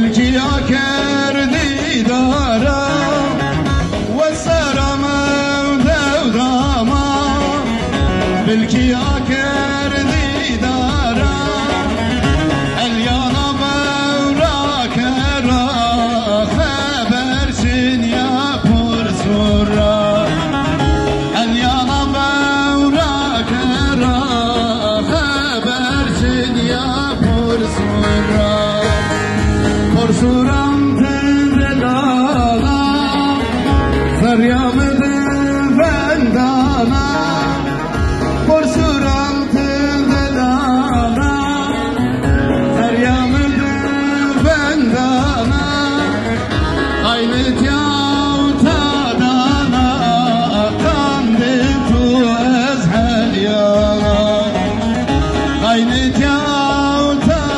بالكيا كردي دارا والسرما ودوداما بالكيا كردي دارا اليانا براك را خبر سنيا برسورا اليانا براك را خبر سنيا برسورا برسورا تندلالا فريامد فندانا برسورا تندلالا فريامد فندانا aynı tiyavtadana kanditu ezhel yana aynı tiyavtadana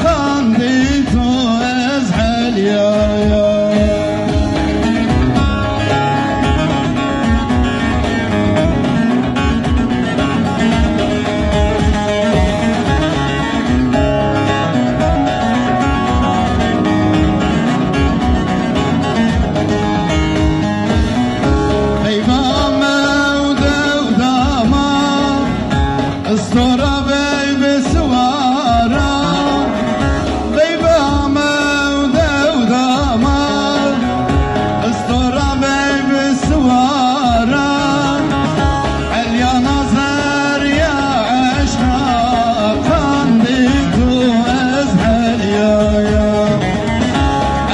kanditu ezhel yana Stora baby suara Baby mevdama Stora baby suara Elya nazar ya aşka Kanditu ezhel ya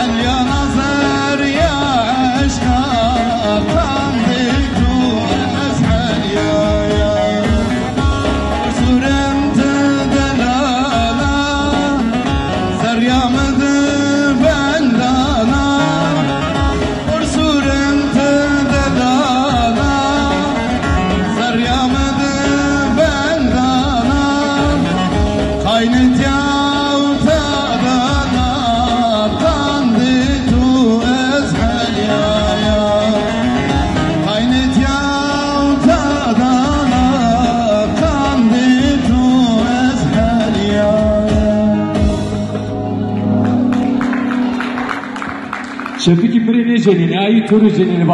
Elya nazar ya aşka Kanditu ezhel ya aynı tiyavtadana kanditu ezhel ya aynı tiyavtadana kanditu ezhel ya Şefiki Prenejen'in, Ayı Turujen'in